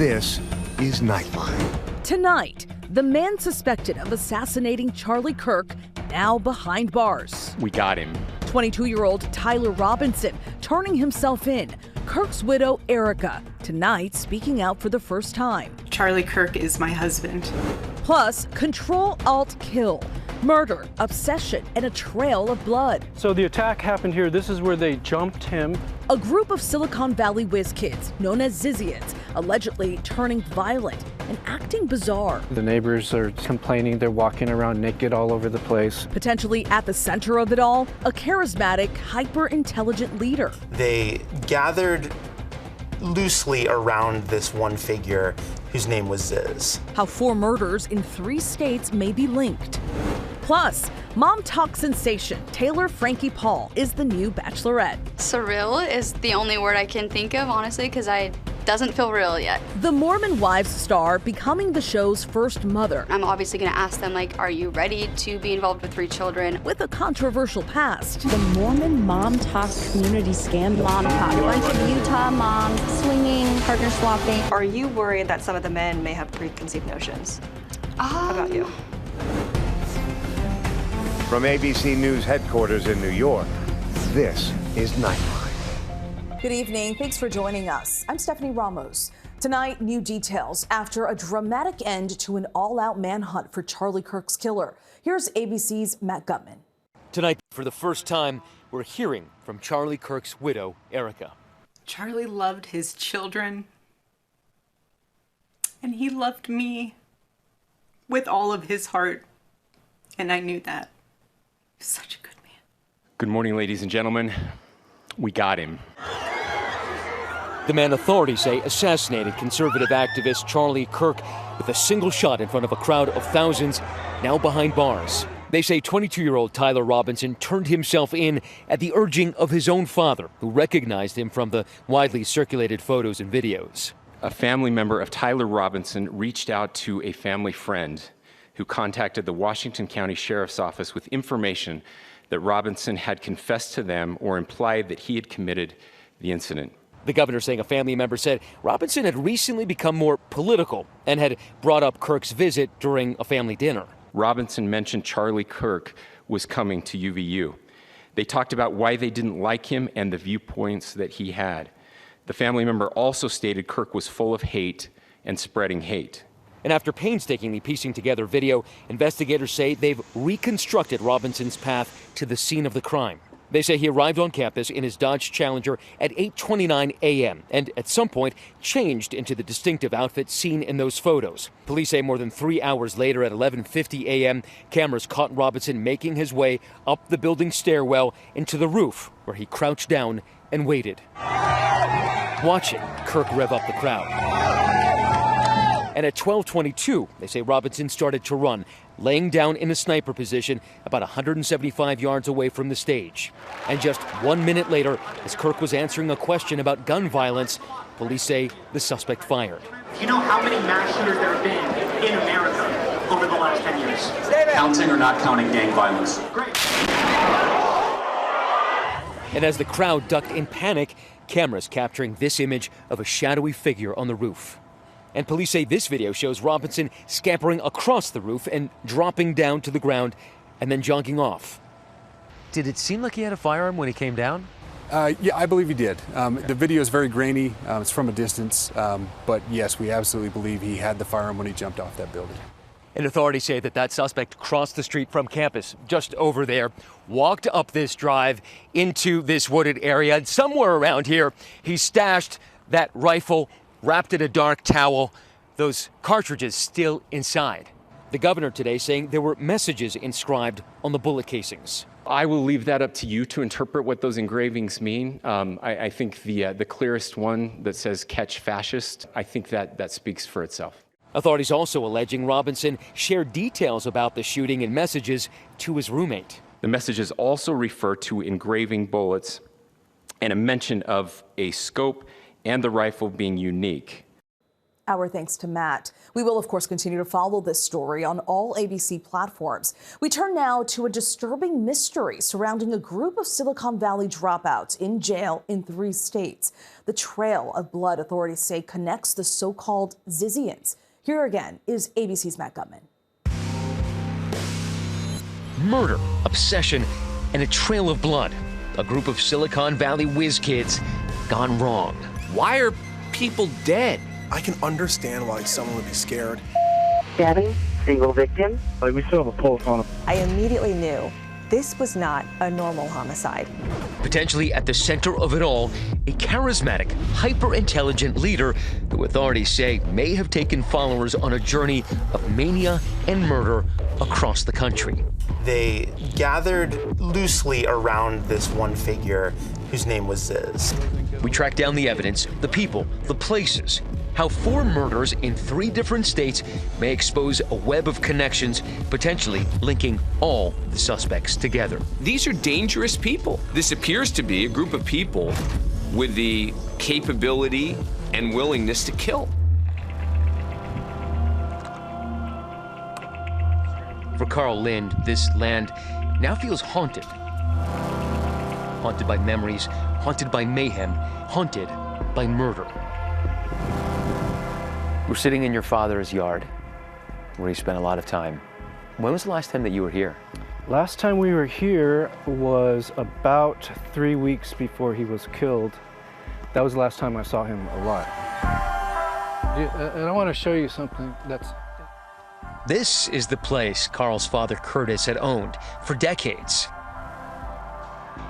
This is Nightline. Tonight, the man suspected of assassinating Charlie Kirk now behind bars. We got him. 22-year-old Tyler Robinson turning himself in. Kirk's widow, Erica, tonight speaking out for the first time. Charlie Kirk is my husband. Plus, Ctrl Alt Kill. Murder, obsession, and a trail of blood. So the attack happened here. This is where they jumped him. A group of Silicon Valley whiz kids, known as Zizians, allegedly turning violent and acting bizarre. The neighbors are complaining they're walking around naked all over the place. Potentially at the center of it all, a charismatic, hyper-intelligent leader. They gathered loosely around this one figure whose name was Ziz. How 4 murders in 3 states may be linked. Plus, mom talk sensation Taylor Frankie Paul is the new bachelorette. Surreal is the only word I can think of, honestly, because it doesn't feel real yet. The Mormon Wives star becoming the show's first mother. I'm obviously going to ask them, like, are you ready to be involved with 3 children? With a controversial past. The Mormon Mom Talk community scandal. Mom Talk, a bunch of Utah moms swinging, partner swapping. Are you worried that some of the men may have preconceived notions about you? From ABC News headquarters in New York, this is Nightline. Good evening. Thanks for joining us. I'm Stephanie Ramos. Tonight, new details after a dramatic end to an all-out manhunt for Charlie Kirk's killer. Here's ABC's Matt Gutman. Tonight, for the first time, we're hearing from Charlie Kirk's widow, Erica. Charlie loved his children, and he loved me with all of his heart, and I knew that. He was such a good man. Good morning, ladies and gentlemen. We got him. The man authorities say assassinated conservative activist Charlie Kirk with a single shot in front of a crowd of thousands, now behind bars. They say 22-year-old Tyler Robinson turned himself in at the urging of his own father, who recognized him from the widely circulated photos and videos. A family member of Tyler Robinson reached out to a family friend who contacted the Washington County Sheriff's Office with information that Robinson had confessed to them or implied that he had committed the incident. The governor saying a family member said Robinson had recently become more political and had brought up Kirk's visit during a family dinner. Robinson mentioned Charlie Kirk was coming to UVU. They talked about why they didn't like him and the viewpoints that he had. The family member also stated Kirk was full of hate and spreading hate. And after painstakingly piecing together video, investigators say they've reconstructed Robinson's path to the scene of the crime. They say he arrived on campus in his Dodge Challenger at 8:29 a.m. and at some point changed into the distinctive outfit seen in those photos. Police say more than 3 hours later at 11:50 a.m., cameras caught Robinson making his way up the building stairwell into the roof, where he crouched down and waited, watching Kirk rev up the crowd. And at 12:22, they say Robinson started to run, laying down in a sniper position about 175 yards away from the stage. And just 1 minute later, as Kirk was answering a question about gun violence, police say the suspect fired. Do you know how many mass shooters there have been in America over the last 10 years? Counting or not counting gang violence? Great. And as the crowd ducked in panic, cameras capturing this image of a shadowy figure on the roof. And police say this video shows Robinson scampering across the roof and dropping down to the ground and then jogging off. Did it seem like he had a firearm when he came down? Yeah, I believe he did. The video is very grainy. It's from a distance. But yes, we absolutely believe he had the firearm when he jumped off that building. And authorities say that suspect crossed the street from campus, just over there, walked up this drive into this wooded area, and somewhere around here, he stashed that rifle, wrapped in a dark towel, those cartridges still inside. The governor today saying there were messages inscribed on the bullet casings. I will leave that up to you to interpret what those engravings mean. I think the clearest one that says "Catch Fascist," I think that speaks for itself. Authorities also alleging Robinson shared details about the shooting in messages to his roommate. The messages also refer to engraving bullets and a mention of a scope and the rifle being unique. Our thanks to Matt. We will, of course, continue to follow this story on all ABC platforms. We turn now to a disturbing mystery surrounding a group of Silicon Valley dropouts in jail in 3 states. The trail of blood, authorities say, connects the so-called Zizians. Here again is ABC's Matt Gutman. Murder, obsession, and a trail of blood. A group of Silicon Valley whiz kids gone wrong. Why are people dead? I can understand why someone would be scared. Stabbing, single victim. We still have a pulse on him. I immediately knew this was not a normal homicide. Potentially at the center of it all, a charismatic, hyper-intelligent leader who authorities say may have taken followers on a journey of mania and murder across the country. They gathered loosely around this one figure whose name was Ziz. We tracked down the evidence, the people, the places, how 4 murders in 3 different states may expose a web of connections, potentially linking all the suspects together. These are dangerous people. This appears to be a group of people with the capability and willingness to kill. For Carl Lind, this land now feels haunted. Haunted by memories, haunted by mayhem, haunted by murder. We're sitting in your father's yard, where he spent a lot of time. When was the last time that you were here? Last time we were here was about 3 weeks before he was killed. That was the last time I saw him alive. And I want to show you something that's... This is the place Carl's father Curtis had owned for decades.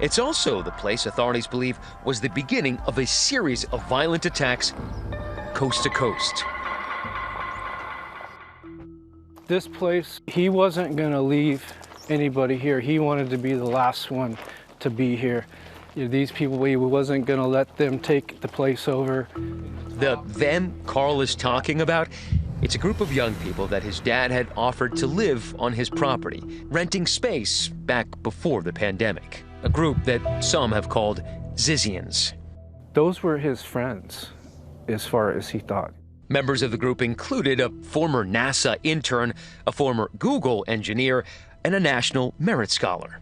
It's also the place authorities believe was the beginning of a series of violent attacks coast to coast. This place, he wasn't going to leave anybody here. He wanted to be the last one to be here. You know, these people, he wasn't going to let them take the place over. The them Carl is talking about, it's a group of young people that his dad had offered to live on his property, renting space back before the pandemic. A group that some have called Zizians. Those were his friends, as far as he thought. Members of the group included a former NASA intern, a former Google engineer, and a National Merit Scholar.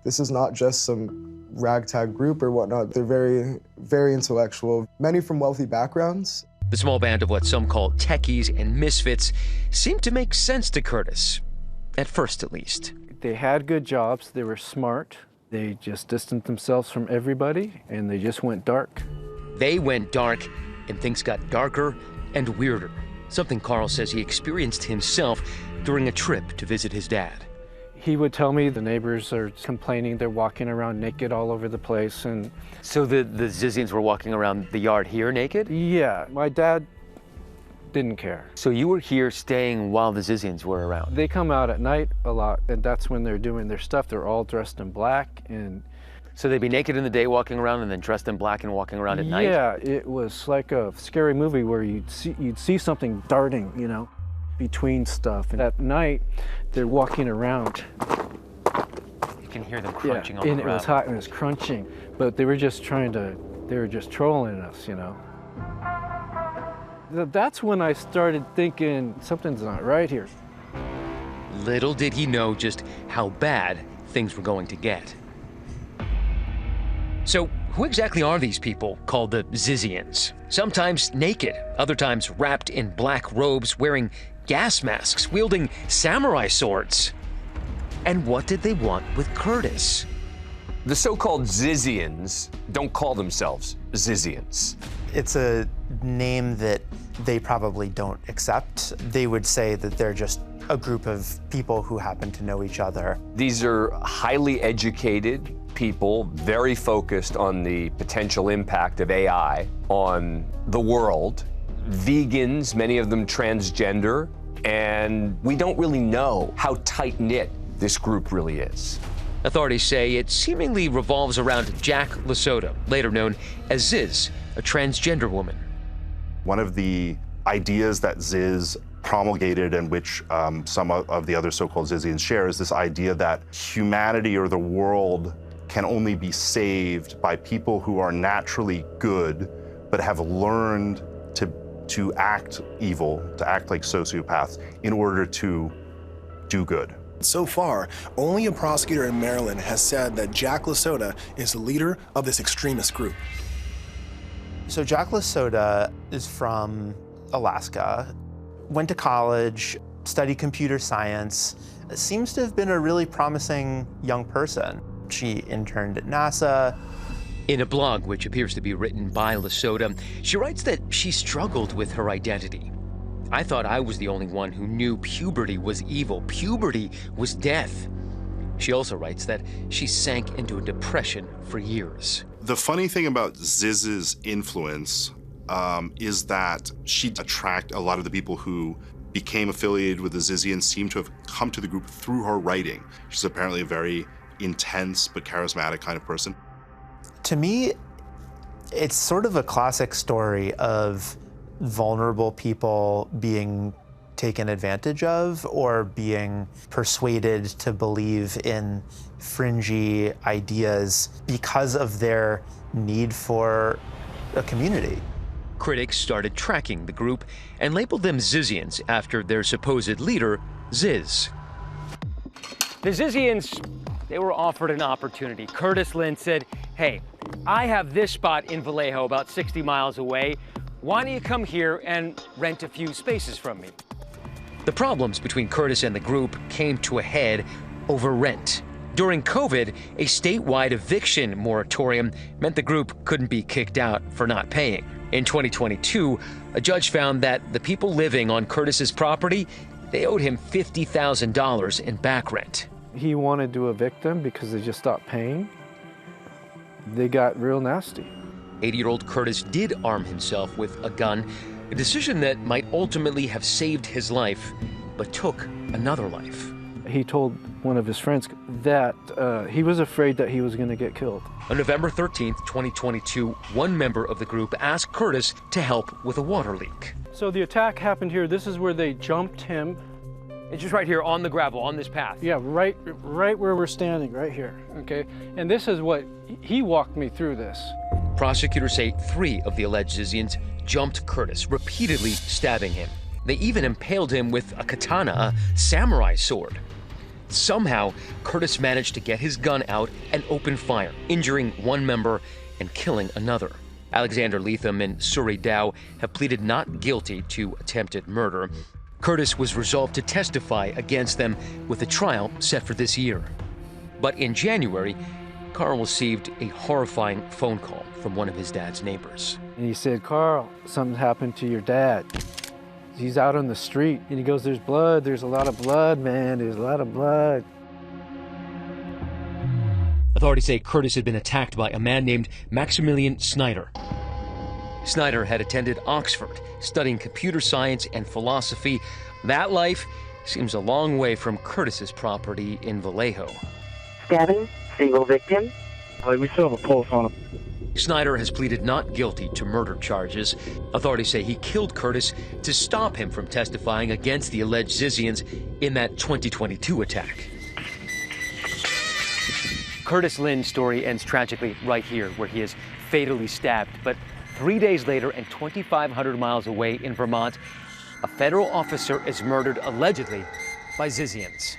This is not just some ragtag group or whatnot. They're very, very intellectual, many from wealthy backgrounds. The small band of what some call techies and misfits seemed to make sense to Curtis, at first at least. They had good jobs, they were smart, they just distanced themselves from everybody, and they just went dark. They went dark, and things got darker and weirder. Something Carl says he experienced himself during a trip to visit his dad. He would tell me the neighbors are complaining they're walking around naked all over the place. And so the Zizians were walking around the yard here naked? Yeah, my dad didn't care. So you were here staying while the Zizians were around? They come out at night a lot, and that's when they're doing their stuff. They're all dressed in black. And so they'd be naked in the day walking around and then dressed in black and walking around at night? Yeah, it was like a scary movie where you'd see something darting, you know, between stuff. And at night, they're walking around. You can hear them crunching on the ground. And it was hot and it was crunching, but they were just trolling us, you know. That's when I started thinking something's not right here. Little did he know just how bad things were going to get. So who exactly are these people called the Zizians? Sometimes naked, other times wrapped in black robes, wearing gas masks, wielding samurai swords. And what did they want with Curtis? The so-called Zizians don't call themselves Zizians. It's a name that they probably don't accept. They would say that they're just a group of people who happen to know each other. These are highly educated people, very focused on the potential impact of AI on the world. Vegans, many of them transgender, and we don't really know how tight-knit this group really is. Authorities say it seemingly revolves around Jack Lasota, later known as Ziz, a transgender woman. One of the ideas that Ziz promulgated and which some of the other so-called Zizians share is this idea that humanity or the world can only be saved by people who are naturally good but have learned to to act evil, to act like sociopaths in order to do good. So far, only a prosecutor in Maryland has said that Jack LaSota is the leader of this extremist group. So Jack LaSota is from Alaska, went to college, studied computer science, seems to have been a really promising young person. She interned at NASA. In a blog, which appears to be written by LaSota, she writes that she struggled with her identity. I thought I was the only one who knew puberty was evil. Puberty was death. She also writes that she sank into a depression for years. The funny thing about Ziz's influence is that she attracted a lot of the people who became affiliated with the Zizians seem to have come to the group through her writing. She's apparently a very intense but charismatic kind of person. To me, it's sort of a classic story of vulnerable people being taken advantage of or being persuaded to believe in fringy ideas because of their need for a community. Critics started tracking the group and labeled them Zizians after their supposed leader, Ziz. The Zizians, they were offered an opportunity. Curtis Lynn said, hey, I have this spot in Vallejo about 60 miles away. Why don't you come here and rent a few spaces from me? The problems between Curtis and the group came to a head over rent. During COVID, a statewide eviction moratorium meant the group couldn't be kicked out for not paying. In 2022, a judge found that the people living on Curtis's property, they owed him $50,000 in back rent. He wanted to evict them because they just stopped paying. They got real nasty. 80-year-old Curtis did arm himself with a gun, a decision that might ultimately have saved his life, but took another life. He told one of his friends that he was afraid that he was going to get killed. On November 13th, 2022, one member of the group asked Curtis to help with a water leak. So the attack happened here. This is where they jumped him. It's just right here on the gravel, on this path. Yeah, right where we're standing, right here, okay? And this is what, he walked me through this. Prosecutors say 3 of the alleged Zizians jumped Curtis, repeatedly stabbing him. They even impaled him with a katana, a samurai sword. Somehow, Curtis managed to get his gun out and open fire, injuring one member and killing another. Alexander Leatham and Suri Dow have pleaded not guilty to attempted murder. Curtis was resolved to testify against them with a trial set for this year. But in January, Carl received a horrifying phone call from one of his dad's neighbors. And he said, Carl, something happened to your dad. He's out on the street. And he goes, there's blood. There's a lot of blood, man. There's a lot of blood. Authorities say Curtis had been attacked by a man named Maximilian Snyder. Snyder had attended Oxford, studying computer science and philosophy. That life seems a long way from Curtis's property in Vallejo. Stabbing, single victim. We still have a pulse on him. Snyder has pleaded not guilty to murder charges. Authorities say he killed Curtis to stop him from testifying against the alleged Zizians in that 2022 attack. Curtis Lynn's story ends tragically right here, where he is fatally stabbed. But 3 days later, and 2,500 miles away in Vermont, a federal officer is murdered allegedly by Zizians.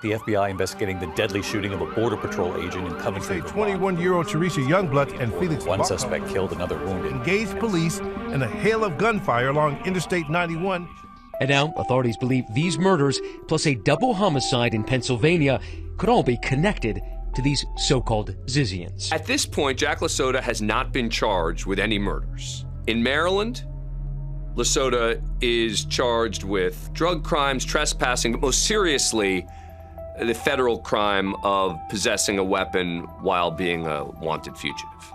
The FBI investigating the deadly shooting of a Border Patrol agent in Covington, Vermont. 21-year-old Teresa Youngblood and Felix One suspect killed, another wounded. Engaged police in a hail of gunfire along Interstate 91. And now, authorities believe these murders, plus a double homicide in Pennsylvania, could all be connected to these so-called Zizians. At this point, Jack LaSota has not been charged with any murders. In Maryland, LaSota is charged with drug crimes, trespassing, but most seriously, the federal crime of possessing a weapon while being a wanted fugitive.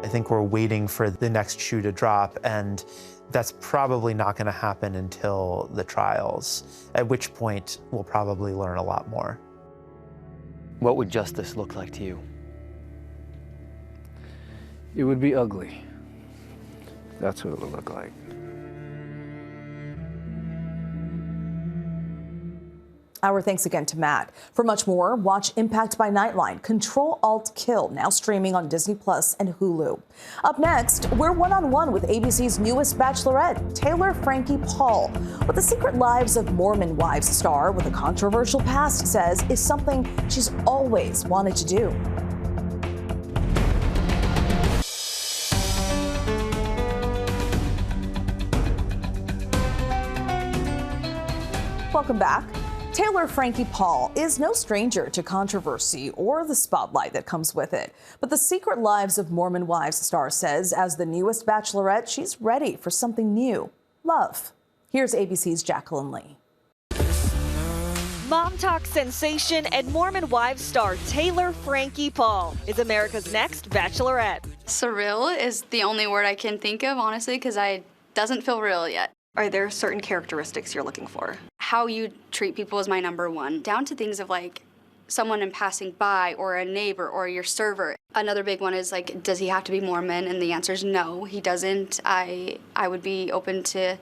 I think we're waiting for the next shoe to drop, and that's probably not going to happen until the trials, at which point we'll probably learn a lot more. What would justice look like to you? It would be ugly. That's what it would look like. Our thanks again to Matt. For much more, watch Impact by Nightline, Ctrl Alt Kill, now streaming on Disney Plus and Hulu. Up next, we're one-on-one with ABC's newest bachelorette, Taylor Frankie Paul. What the secret lives of Mormon wives star with a controversial past says is something she's always wanted to do. Welcome back. Taylor Frankie Paul is no stranger to controversy or the spotlight that comes with it. But the Secret Lives of Mormon Wives star says as the newest bachelorette, she's ready for something new. Love. Here's ABC's Jacqueline Lee. Mom Talk sensation and Mormon Wives star Taylor Frankie Paul is America's next bachelorette. Surreal is the only word I can think of, honestly, because it doesn't feel real yet. Are there certain characteristics you're looking for? How you treat people is my number one, down to things of like someone in passing by or a neighbor or your server. Another big one is like, does he have to be Mormon? And the answer is no, he doesn't. I would be open to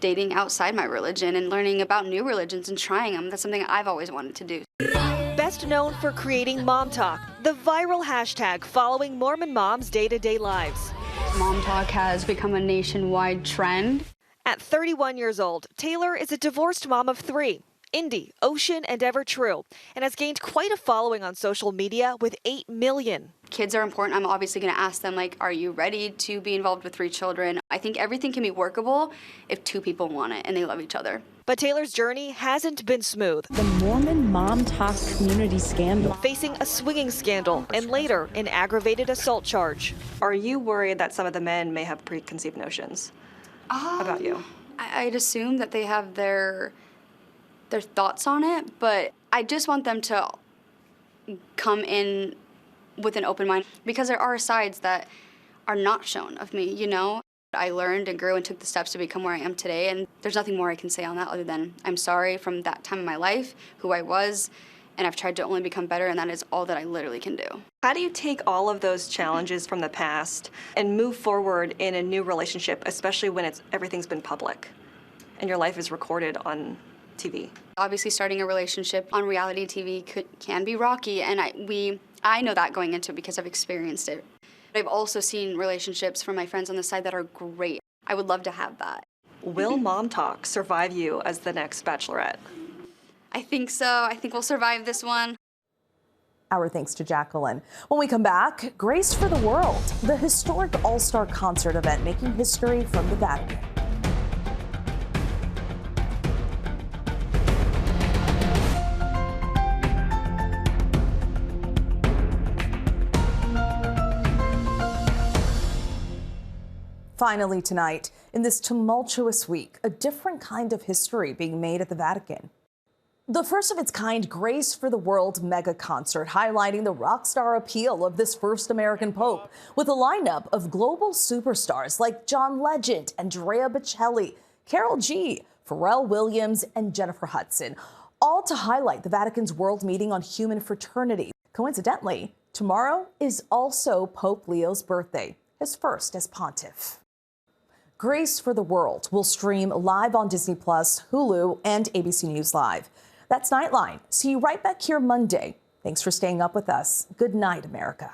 dating outside my religion and learning about new religions and trying them. That's something I've always wanted to do. Best known for creating Mom Talk, the viral hashtag following Mormon moms' day-to-day lives. Mom Talk has become a nationwide trend. At 31 years old, Taylor is a divorced mom of 3, Indy, Ocean, and Ever True, and has gained quite a following on social media with 8 million. Kids are important. I'm obviously going to ask them, like, are you ready to be involved with 3 children? I think everything can be workable if 2 people want it and they love each other. But Taylor's journey hasn't been smooth. The Mormon Mom Talk community scandal. Facing a swinging scandal and later an aggravated assault charge. Are you worried that some of the men may have preconceived notions about you? I'd assume that they have their thoughts on it, but I just want them to come in with an open mind, because there are sides that are not shown of me, you know? I learned and grew and took the steps to become where I am today, and there's nothing more I can say on that other than I'm sorry from that time in my life, who I was, and I've tried to only become better, and that is all that I literally can do. How do you take all of those challenges from the past and move forward in a new relationship, especially when everything's been public and your life is recorded on TV? Obviously, starting a relationship on reality TV can be rocky, and I know that going into it because I've experienced it. I've also seen relationships from my friends on the side that are great. I would love to have that. Will Mom Talk survive you as the next bachelorette? I think so. I think we'll survive this one. Our thanks to Jacqueline. When we come back, Grace for the World, the historic all-star concert event making history from the Vatican. Finally tonight, in this tumultuous week, a different kind of history being made at the Vatican. The first of its kind Grace for the World mega concert highlighting the rock star appeal of this first American pope with a lineup of global superstars like John Legend, Andrea Bocelli, Karol G, Pharrell Williams, and Jennifer Hudson, all to highlight the Vatican's World Meeting on Human Fraternity. Coincidentally, tomorrow is also Pope Leo's birthday, his first as pontiff. Grace for the World will stream live on Disney Plus, Hulu, and ABC News Live. That's Nightline. See you right back here Monday. Thanks for staying up with us. Good night, America.